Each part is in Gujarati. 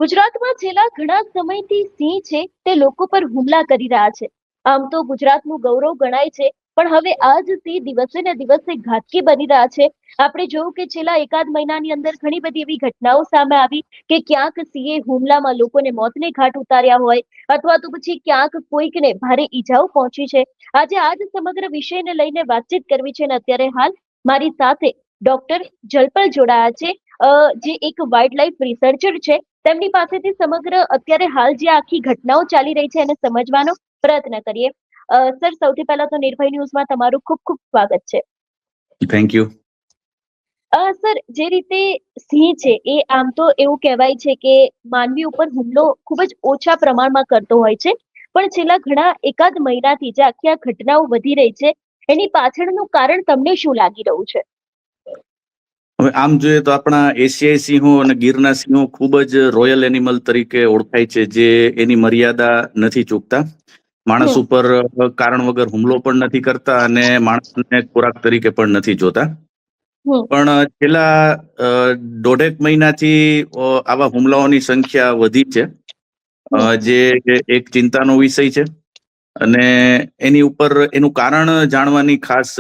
ગુજરાતમાં છેલ્લા ઘણા સમયથી સિંહ છે તે લોકો પર હુમલા કરી રહ્યા છે. આમ તો ગુજરાતનું ગૌરવ ગણાય છે, પણ હવે આ જ સિંહ દિવસે ને દિવસે ઘાતકી બની રહ્યા છે. આપણે જોયું કે છેલ્લા એકાદ મહિનાની અંદર ઘણી બધી એવી ઘટનાઓ સામે આવી કે ક્યાંક સિંહે હુમલામાં લોકોને મોતને ઘાટ ઉતાર્યા હોય અથવા તો પછી ક્યાંક કોઈકને ભારે ઈજાઓ પહોંચી છે. આજે આ જ સમગ્ર વિષયને લઈને વાતચીત કરવી છે, ને અત્યારે હાલ મારી સાથે ડોક્ટર જલપલ જોડાયા છે, જે એક વાઇલ્ડ લાઈફ રિસર્ચર છે. તેમની પાસેથી સમગ્ર અત્યારે હાલ જે આખી ઘટનાઓ ચાલી રહી છે એને સમજવાનો પ્રયત્ન કરીએ. સર, સૌથી પહેલા તો નિર્ભય ન્યૂઝમાં તમારું ખૂબ ખૂબ સ્વાગત છે. Thank you. સર, જે રીતે સિંહ છે એ આમ તો એવું કહેવાય છે કે માનવી ઉપર હુમલો ખૂબ જ ઓછા પ્રમાણમાં કરતો હોય છે, પણ છેલ્લા ઘણા એકાદ મહિનાથી જે આખી આ ઘટનાઓ વધી રહી છે એની પાછળનું કારણ તમને શું લાગી રહ્યું છે? હવે આમ જોઈએ તો આપણા એશિયાઈ સિંહો અને ગીરના સિંહો ખૂબ જ રોયલ એનિમલ તરીકે ઓળખાય છે, જે એની મર્યાદા નથી ચૂકતા. માણસ હમ. ઉપર કારણ વગર હુમલો પણ નથી કરતા અને માણસને ખોરાક તરીકે પણ નથી જોતા. હમ. પણ છેલ્લા દોઢેક મહિનાથી આવા હુમલાઓની સંખ્યા વધી છે, હમ. જે એક ચિંતાનો વિષય છે. અને એની ઉપર એનું કારણ જાણવાની ખાસ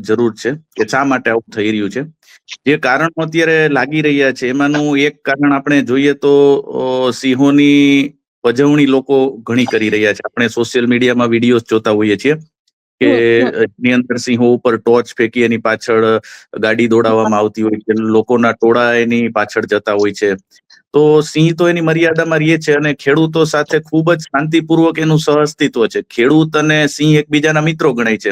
જરૂર છે કે શા માટે આવું થઈ રહ્યું છે. જે કારણો અત્યારે લાગી રહ્યા છે એમાંનું એક કારણ આપણે જોઈએ તો સિંહોની પજવણી લોકો ઘણી કરી રહ્યા છે. આપણે સોશિયલ મીડિયામાં વિડીયો જોતા હોઈએ છીએ કે હમ. હમ. એની અંદર સિંહો ઉપર ટોર્ચ ફેંકી એની પાછળ ગાડી દોડાવવામાં આવતી હોય છે, લોકોના ટોળા એની પાછળ જતા હોય છે. તો સિંહ તો એની મર્યાદામાં રહે છે અને ખેડૂતો સાથે ખૂબ જ શાંતિપૂર્વક એનું સહઅસ્તિત્વ છે. ખેડૂત અને સિંહ એકબીજાના મિત્રો ગણાય છે,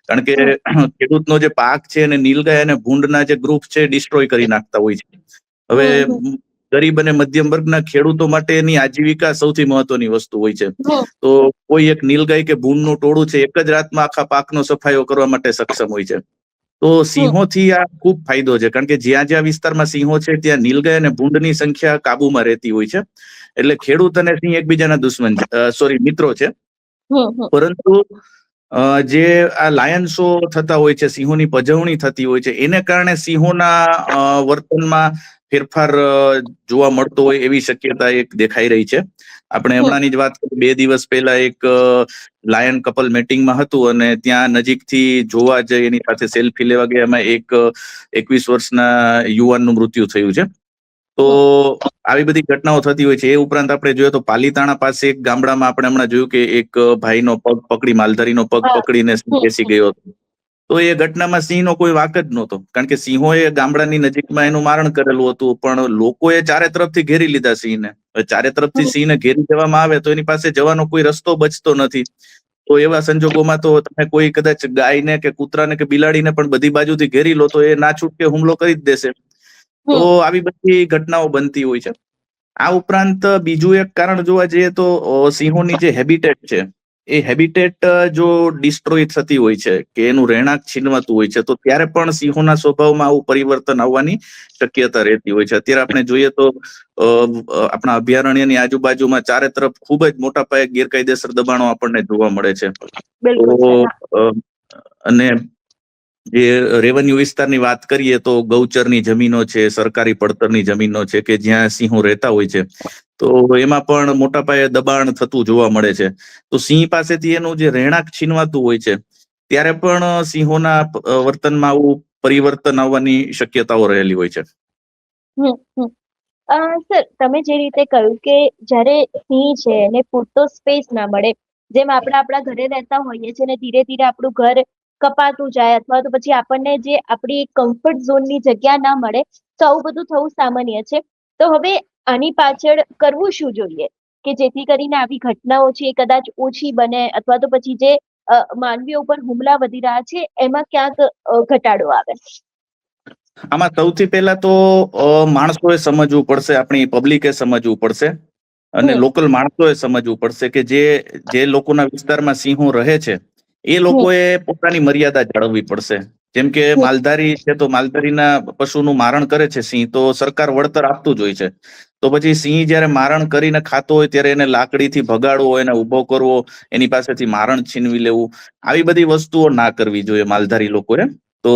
કારણ કે હમ. ખેડૂતનો જે પાક છે અને નીલગાય અને ભૂંડના જે ગ્રુપ છે ડિસ્ટ્રોય કરી નાખતા હોય છે. હવે હમ. ગરીબ અને મધ્યમ વર્ગના ખેડૂતો માટે એની આજીવિકા સૌથી મહત્વની વસ્તુ હોય છે. હમ. તો કોઈ એક નીલગાય કે ભૂંડનું ટોળું છે એક જ રાતમાં આખા પાકનો સફાયો કરવા માટે સક્ષમ હોય છે. તો હમ. સિંહોથી આ ખૂબ ફાયદો છે, કારણ કે જ્યાં જ્યાં વિસ્તારમાં સિંહો છે ત્યાં નીલગાય અને ભૂંડની સંખ્યા કાબુમાં રહેતી હોય છે. એટલે ખેડૂત અને સિંહ એકબીજાના દુશ્મન છે, મિત્રો છે. હમ. પરંતુ જે આ લાયન શો થતા હોય છે, સિંહોની પજવણી થતી હોય છે, એને કારણે સિંહોના વર્તનમાં ફેરફાર જોવા મળતો હોય એવી શક્યતા એક દેખાઈ રહી છે. આપણે હમ. હમણાંની જ વાત કરી, 2 દિવસ પહેલા એક લાયન કપલ મીટિંગમાં હતું અને ત્યાં નજીકથી જોવા જઈ એની સાથે સેલ્ફી લેવા ગયા, એમાં એક 21 વર્ષના યુવાનનું મૃત્યુ થયું છે. તો હમ. આવી બધી ઘટનાઓ થતી હોય છે. એ ઉપરાંત આપણે જોઈએ તો પાલીતાણા પાસે એક ગામડામાં આપણે હમણાં જોયું કે એક ભાઈનો પગ પકડી, માલધારીનો પગ હા. પકડીને હમ. બેસી ગયો હતો. તો એ ઘટનામાં સિંહનો કોઈ વાંક જ નહોતો, કારણ કે સિંહોએ ગામડાની નજીકમાં એનું મારણ કરેલું હતું, પણ લોકોએ ચારે તરફથી ઘેરી લીધા સિંહને. ચારે તરફથી હમ. સિંહને ઘેરી દેવામાં આવે તો એની પાસે જવાનો કોઈ રસ્તો બચતો નથી. તો એવા સંજોગોમાં તો તમે કોઈ કદાચ ગાયને કે કૂતરાને કે બિલાડીને પણ બધી બાજુથી ઘેરી લો તો એ ના છૂટકે હુમલો કરી જ દેશે. તો હમ. આવી બધી ઘટનાઓ બનતી હોય છે. આ ઉપરાંત બીજું એક કારણ જોવા જઈએ તો સિંહોની જે હેબિટેટ છે એ હેબિટેટ જો ડિસ્ટ્રોય થતી હોય છે કે એનું રહેણાંક છીનવાતું હોય છે, તો ત્યારે પણ સિંહોના સ્વભાવમાં આવું પરિવર્તન આવવાની શક્યતા રહેતી હોય છે. અત્યારે આપણે જોઈએ તો આપણા અભયારણ્યની આજુબાજુમાં ચારે તરફ ખૂબ જ મોટા પાયે ગેરકાયદેસર દબાણો આપણને જોવા મળે છે. બિલકુલ સર. તો હા. અને જે રેવન્યુ વિસ્તારની વાત કરીએ તો ગૌચરની જમીનો છે, સરકારી પડતરની જમીનો છે કે જ્યાં સિંહો રહેતા હોય છે, તો એમાં પણ મોટા પાયે દબાણ થતું જોવા મળે છે. તો સિંહ પાસેથી એનું જે રહેણાંક છીનવાતું હોય છે ત્યારે પણ સિંહોના વર્તનમાં આવું પરિવર્તન આવવાની શક્યતાઓ રહેલી હોય છે. હમ. હમ. સર, તમે જે રીતે કહ્યું કે જ્યારે સિંહ છે એને પૂરતો સ્પેસ ના મળે, જેમ આપણે આપણા ઘરે રહેતા હોઈએ છીએ ને ધીરે ધીરે આપણું ઘર કપાતું જાય અથવા તો પછી આપણને જે આપણી કમ્ફર્ટ ઝોનની જગ્યા ના મળે, તો આવું બધું થવું સામાન્ય છે. તો હવે આની પાછળ કરવું શું જોઈએ કે જેથી કરીને આવી ઘટનાઓ છે એ કદાચ ઓછી બને અથવા તો પછી જે માનવીઓ ઉપર હુમલા વધી રહ્યા છે એમાં ક્યાંક ઘટાડો આવે? આમાં સૌથી પહેલા તો માણસોએ સમજવું પડશે, આપણી પબ્લિકે સમજવું પડશે અને હમ. લોકલ માણસોએ સમજવું પડશે કે જે લોકોના વિસ્તારમાં સિંહો રહે છે એ હમ. લોકોએ પોતાની મર્યાદા જાળવવી પડશે. જેમ કે હમ. માલધારી છે તો માલધારીના પશુનું મારણ કરે છે સિંહ, તો સરકાર વળતર આપતું જ હોય છે. તો પછી સિંહ જયારે મારણ કરીને ખાતો હોય ત્યારે એને લાકડીથી ભગાડવો, એને ઉભો કરવો, એની પાસેથી મારણ છીનવી લેવું, આવી બધી વસ્તુઓ ના કરવી જોઈએ માલધારી લોકોએ. તો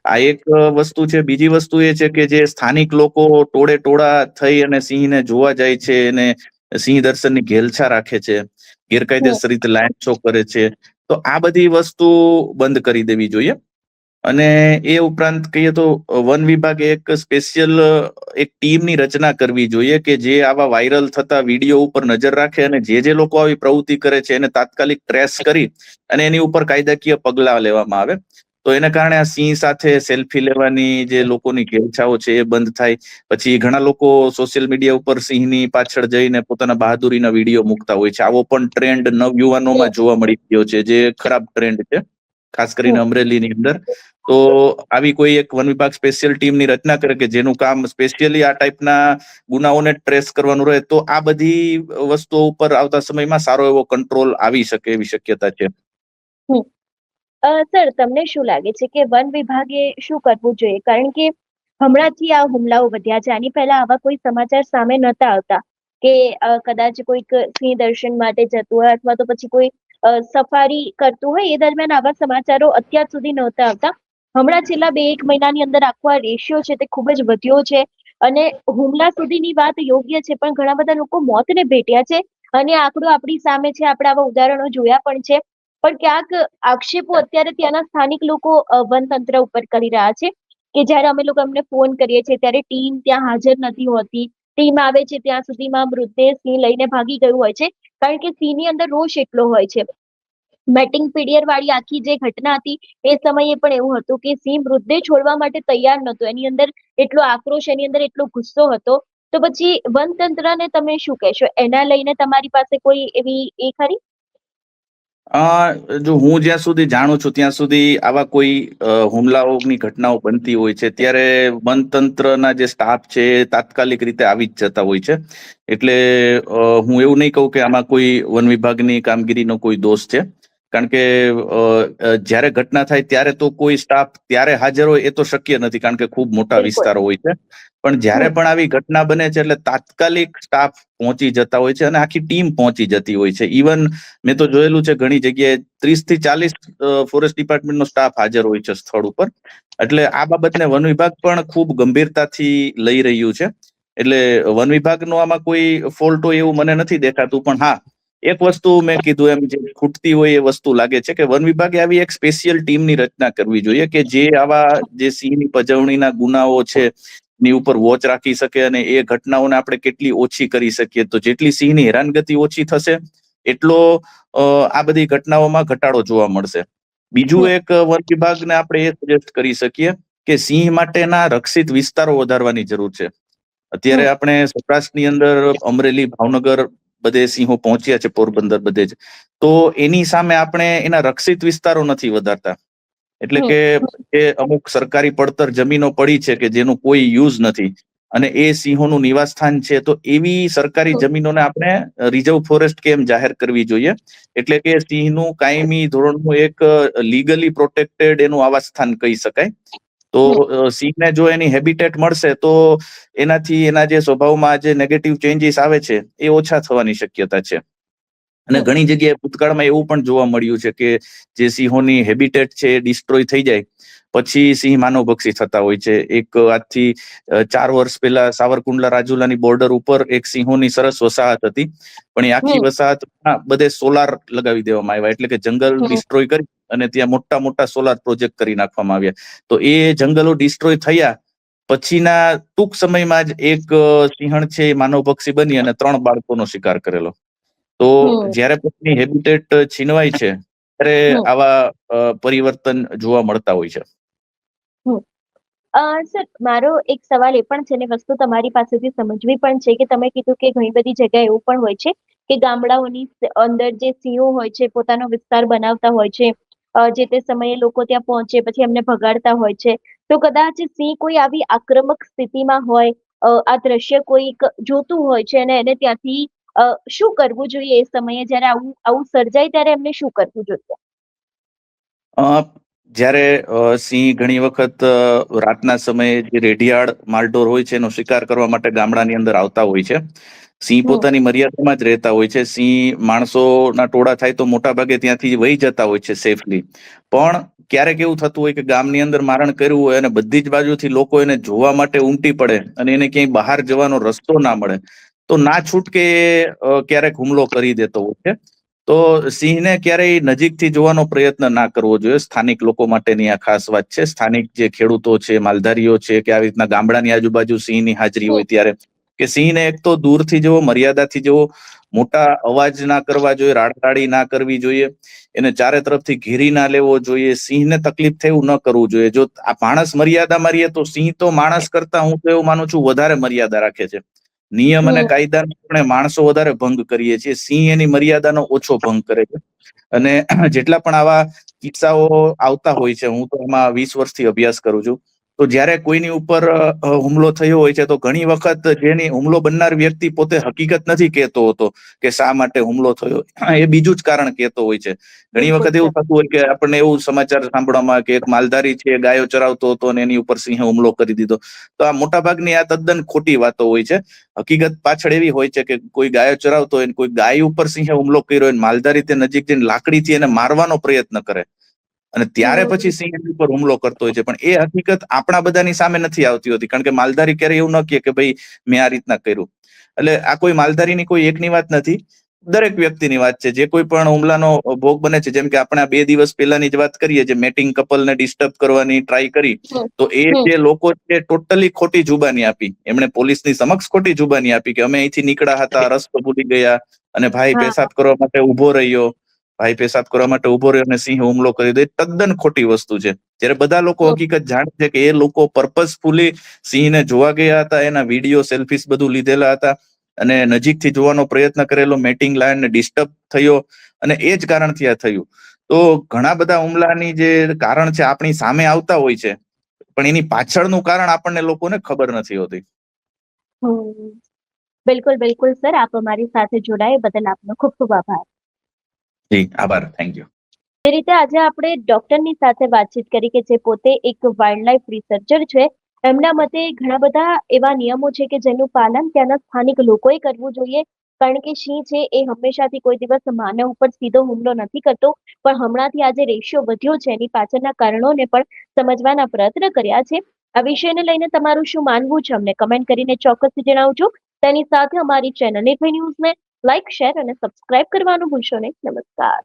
આ એક વસ્તુ છે. બીજી વસ્તુ એ છે કે જે સ્થાનિક લોકો ટોળે ટોળા થઈ અને સિંહને જોવા જાય છે અને સિંહ દર્શનની ઘેલછા રાખે છે, ગેરકાયદેસર રીતે લાઈન શો કરે છે, તો આ બધી વસ્તુ બંધ કરી દેવી જોઈએ. અને એ ઉપરાંત કહીએ તો વન વિભાગે એક સ્પેશિયલ એક ટીમની રચના કરવી જોઈએ કે જે આવા વાયરલ થતા વિડીયો ઉપર નજર રાખે અને જે લોકો આવી પ્રવૃત્તિ કરે છે એને તાત્કાલિક ટ્રેસ કરી અને એની ઉપર કાયદાકીય પગલા લેવામાં આવે. તો એને કારણે આ સિંહ સાથે સેલ્ફી લેવાની જે લોકોની ઘેલછાઓ છે એ બંધ થાય. પછી ઘણા લોકો સોશિયલ મીડિયા ઉપર સિંહની પાછળ જઈને પોતાના બહાદુરીના વિડીયો મૂકતા હોય છે. આવો પણ ટ્રેન્ડ નવયુવાનોમાં જોવા મળી ગયો છે, જે ખરાબ ટ્રેન્ડ છે, ખાસ કરીને અમરેલીની અંદર. તો આવી કોઈ એક વન વિભાગ સ્પેશિયલ ટીમની રચના કરે કે જેનું કામ સ્પેશિયલી આ ટાઈપના ગુનાઓને ટ્રેસ કરવાનું રહે, તો આ બધી વસ્તુઓ ઉપર આવતા સમયમાં સારો એવો કંટ્રોલ આવી શકે એવી શક્યતા છે. સર, તમને શું લાગે છે કે વન વિભાગે શું કરવું જોઈએ? કારણ કે હમણાંથી આ હુમલાઓ વધ્યા છે. આની પહેલા આવા કોઈ સમાચાર સામે નતા આવતા કે કદાચ કોઈક સિંહ દર્શન માટે જતું હોય અથવા તો પછી કોઈ સફારી કરતું હોય, એ દરમિયાન આવા સમાચારો અત્યાર સુધી નહોતા આવતા. હમણાં છેલ્લા 2-1 મહિનાની અંદર આખો આ રેશિયો છે તે ખૂબ જ વધ્યો છે અને હુમલા સુધીની વાત યોગ્ય છે, પણ ઘણા બધા લોકો મોતને ભેટ્યા છે અને આંકડો આપણી સામે છે. આપણે આવા ઉદાહરણો જોયા પણ છે. પણ ક્યાંક આક્ષેપો અત્યારે ત્યાંના સ્થાનિક લોકો વનતંત્ર ઉપર કરી રહ્યા છે કે જ્યારે અમે લોકો એમને ફોન કરીએ છીએ ત્યારે ટીમ ત્યાં હાજર નથી હોતી. ટીમ આવે છે ત્યાં સુધીમાં મૃતદેહ સિંહ લઈને ભાગી ગયું હોય છે, કારણ કે સિંહની અંદર રોષ એટલો હોય છે. મેટિંગ પીડિયર વાળી આખી જે ઘટના હતી એ સમયે પણ એવું હતું કે સિંહ મૃતદેહ છોડવા માટે તૈયાર નહોતો. એની અંદર એટલો આક્રોશ, એની અંદર એટલો ગુસ્સો હતો. તો પછી વનતંત્રને તમે શું કહેશો? એના લઈને તમારી પાસે કોઈ એવી એ ખરી? જો હું જ્યાં સુધી જાણું છું ત્યાં સુધી આવા કોઈ હુમલાઓની ઘટનાઓ બનતી હોય છે ત્યારે વનતંત્રના જે સ્ટાફ છે એ તાત્કાલિક રીતે આવી જ જતા હોય છે. એટલે હું એવું નહીં કહું કે આમાં કોઈ વન વિભાગની કામગીરીનો કોઈ દોષ છે. કારણ કે જ્યારે ઘટના થાય ત્યારે તો કોઈ સ્ટાફ ત્યારે હાજર હોય એ તો શક્ય નથી, કારણ કે ખૂબ મોટા બિલકુલ. વિસ્તારો હોય છે. પણ જ્યારે પણ આવી ઘટના બને છે એટલે તાત્કાલિક સ્ટાફ પહોંચી જતા હોય છે અને આખી ટીમ પહોંચી જતી હોય છે. ઇવન મેં તો જોયેલું છે ઘણી જગ્યાએ 30 થી 40 ફોરેસ્ટ ડિપાર્ટમેન્ટનો સ્ટાફ હાજર હોય છે સ્થળ ઉપર. એટલે આ બાબતને વન વિભાગ પણ ખૂબ ગંભીરતાથી લઈ રહ્યું છે. એટલે વન વિભાગનો આમાં કોઈ ફોલ્ટ હોય એવું મને નથી દેખાતું. પણ હા, એક વસ્તુ મેં કીધું એમ જે ખૂટતી હોય એ વસ્તુ લાગે છે કે વન વિભાગે આવી એક સ્પેશિયલ ટીમની રચના કરવી જોઈએ કે જે આવા જે સિંહની પજવણીના ગુનાઓ છે ની ઉપર વોચ રાખી શકે અને એ ઘટનાઓને આપણે કેટલી ઓછી કરી શકીએ. તો જેટલી સિંહની હેરાનગતિ ઓછી થશે એટલો આ બધી ઘટનાઓમાં ઘટાડો જોવા મળશે. બીજું એક વન વિભાગને આપણે એ સજેસ્ટ કરી શકીએ કે સિંહ માટેના રક્ષિત વિસ્તારો વધારવાની જરૂર છે. અત્યારે આપણે સૌરાષ્ટ્રની અંદર અમરેલી, ભાવનગર બધે સિંહો પહોંચ્યા છે, પોરબંદર બધે જ. તો એની સામે આપણે એના રક્ષિત વિસ્તારો નથી વધારતા. એટલે કે અમુક સરકારી પડતર જમીનો પડી છે કે જેનું કોઈ યુઝ નથી અને એ સિંહોનું નિવાસ સ્થાન છે, તો એવી સરકારી જમીનોને આપણે રિઝર્વ ફોરેસ્ટ કેમ જાહેર કરવી જોઈએ. એટલે કે સિંહનું કાયમી ધોરણનું એક લીગલી પ્રોટેક્ટેડ એનું આવાસ સ્થાન કહી શકાય. તો સિંહને જો એની હેબિટેટ મળશે તો એનાથી એના જે સ્વભાવમાં જે નેગેટિવ ચેન્જીસ આવે છે એ ઓછા થવાની શક્યતા છે. અને ઘણી જગ્યાએ ભૂતકાળમાં એવું પણ જોવા મળ્યું છે કે જે સિંહોની હેબિટેટ છે એ ડિસ્ટ્રોય થઈ જાય પછી સિંહ માનવભક્ષી થતા હોય છે. એક આજથી 4 વર્ષ પહેલા સાવરકુંડલા રાજુલાની બોર્ડર ઉપર એક સિંહોની સરસ વસાહત હતી, પણ એ આખી વસાહતમાં બધે સોલાર લગાવી દેવામાં આવ્યા. એટલે કે જંગલ ડિસ્ટ્રોય કરી અને ત્યાં મોટા મોટા સોલાર પ્રોજેક્ટ કરી નાખવામાં આવ્યા. તો એ જંગલો ડિસ્ટ્રોય થયા પછીના ટૂંક સમયમાં જ એક સિંહણ છે એ માનવભક્ષી બની અને 3 બાળકોનો શિકાર કરેલો. તો જ્યારે પોતાની હેબિટેટ છીનવાય છે ત્યારે આવા પરિવર્તન જોવા મળતા હોય છે. સર, મારો એક સવાલ એ પણ છે ને વસ્તુ તમારી પાસેથી સમજવી પણ છે કે તમે કીધું કે ઘણી બધી જગ્યાએ એવું પણ હોય છે કે ગામડાઓની અંદર જે સિંહો હોય છે પોતાનો વિસ્તાર બનાવતા હોય છે. જે તે સમયે લોકો ત્યાં પહોંચે પછી એમને ભગાડતા હોય છે. તો કદાચ સિંહ કોઈ આવી આક્રમક સ્થિતિમાં હોય, આ દ્રશ્ય કોઈક જોતું હોય છે અને એને ત્યાંથી શું કરવું જોઈએ એ સમયે જ્યારે આવું આવું સર્જાય ત્યારે એમને શું કરવું જોઈએ? જ્યારે સિંહ ઘણી વખત રાતના સમયે જે રેઢિયાળ માલઢોર હોય છે એનો શિકાર કરવા માટે ગામડાની અંદર આવતા હોય છે. સિંહ પોતાની મર્યાદામાં જ રહેતા હોય છે. સિંહ માણસોના ટોળા થાય તો મોટા ભાગે ત્યાંથી વહી જતા હોય છે સેફલી. પણ ક્યારેક એવું થતું હોય કે ગામની અંદર મારણ કર્યું હોય અને બધી જ બાજુથી લોકો એને જોવા માટે ઉમટી પડે અને એને ક્યાંય બહાર જવાનો રસ્તો ના મળે, તો ના છૂટકે ક્યારેક હુમલો કરી દેતો હોય છે. તો સિંહને ક્યારેય નજીકથી જોવાનો પ્રયત્ન ના કરવો જોઈએ. સ્થાનિક લોકો માટેની આ ખાસ વાત છે. સ્થાનિક જે ખેડૂતો છે, માલધારીઓ છે, કે આવી રીતના ગામડાની આજુબાજુ સિંહની હાજરી હોય ત્યારે કે સિંહને એક તો દૂરથી જવો, મર્યાદાથી જવો, મોટા અવાજ ના કરવા જોઈએ, રાડરાડી ના કરવી જોઈએ, એને ચારે તરફથી ઘેરી ના લેવો જોઈએ, સિંહને તકલીફ થાય એવું ન કરવું જોઈએ. જો આ માણસ મર્યાદામાં રહીએ તો સિંહ તો માણસ કરતા હું તો એવું માનું છું વધારે મર્યાદા રાખે છે. નિયમ અને કાયદાનો આપણે માણસો વધારે ભંગ કરીએ છીએ, સિંહ એની મર્યાદાનો ઓછો ભંગ કરે છે. અને જેટલા પણ આવા કિસ્સાઓ આવતા હોય છે, હું તો એમાં 20 વર્ષથી અભ્યાસ કરું છું, તો જ્યારે કોઈની ઉપર હુમલો થયો હોય છે તો ઘણી વખત જેની હુમલો બનનાર વ્યક્તિ પોતે હકીકત નથી કહેતો હોતો કે શા માટે હુમલો થયો, એ બીજું જ કારણ કહેતો હોય છે. ઘણી બિલકુલ વખત એવું થતું હોય કે આપણને એવું સમાચાર સાંભળવામાં કે એક માલધારી છે, ગાયો ચરાવતો હતો અને એની ઉપર સિંહે હુમલો કરી દીધો. તો આ મોટાભાગની આ તદ્દન ખોટી વાતો હોય છે. હકીકત પાછળ એવી હોય છે કે કોઈ ગાયો ચરાવતો હોય, કોઈ ગાય ઉપર સિંહે હુમલો કર્યો હોય, માલધારી તે નજીક જઈને લાકડીથી એને મારવાનો પ્રયત્ન કરે અને ત્યારે પછી સિંહ એની ઉપર હુમલો કરતો હોય છે. પણ એ હકીકત આપણા બધાની સામે નથી આવતી હોતી, કારણ કે માલધારી ક્યારે એવું ન કહે કે ભાઈ મેં આ રીતના કર્યું. એટલે આ કોઈ માલધારીની કોઈ એકની વાત નથી, દરેક વ્યક્તિની વાત છે જે કોઈ પણ હુમલાનો ભોગ બને છે. જેમ કે આપણે 2 દિવસ પહેલાની જ વાત કરીએ, જે મેટિંગ કપલને ડિસ્ટર્બ કરવાની ટ્રાય કરી, તો એ જે લોકો છે ટોટલી ખોટી જુબાની આપી, એમણે પોલીસની સમક્ષ ખોટી જુબાની આપી કે અમે અહીંથી નીકળ્યા હતા, રસ્તો ભૂલી ગયા અને ભાઈ પેશાબ કરવા માટે ઉભો રહ્યો, ભાઈ પેશાબ કરવા માટે ઉભો રહ્યો અને સિંહ હુમલો કરી દે. તદ્દન ખોટી વસ્તુ છે. જ્યારે બધા લોકો હકીકત જાણે છે કે એ લોકો પર્પઝફુલી સિંહને જોવા ગયા હતા, એના વિડીયો, સેલ્ફીસ બધું લીધેલા હતા અને નજીકથી જોવાનો પ્રયત્ન કરેલો, મેટિંગ લાયનને ડિસ્ટર્બ થયો અને એ જ કારણથી આ થયું. તો ઘણા બધા હુમલાની જે કારણ છે આપણી સામે આવતા હોય છે, પણ એની પાછળનું કારણ આપણને લોકોને ખબર નથી હોતી. બિલકુલ બિલકુલ સર, આપ અમારી સાથે જોડાયા બદલ આપનો ખૂબ ખૂબ આભાર. જી આભાર, થેન્ક યુ. એ રીતે આજે આપણે ડોક્ટરની સાથે વાતચીત કરી કે જે પોતે એક વાઇલ્ડ લાઈફ રિસર્ચર છે. એમના મતે ઘણા બધા એવા નિયમો છે કે જેનું પાલન ત્યાંના સ્થાનિક લોકોએ કરવું જોઈએ, કારણ કે સિંહ છે એ હંમેશાથી કોઈ દિવસ માનવ ઉપર સીધો હુમલો નથી કરતો, પણ હમણાંથી આજે રેશિયો વધ્યો છે એની પાછળના કારણોને પણ સમજવાના પ્રયત્ન કર્યા છે. આ વિષયને લઈને તમારું શું માનવું છે અમને કમેન્ટ કરીને ચોક્કસથી જણાવજો. તેની સાથે અમારી ચેનલ નિર્ભય ન્યૂઝને લાઇક, શેર અને સબસ્ક્રાઇબ કરવાનું ભૂલશો નહીં. નમસ્કાર.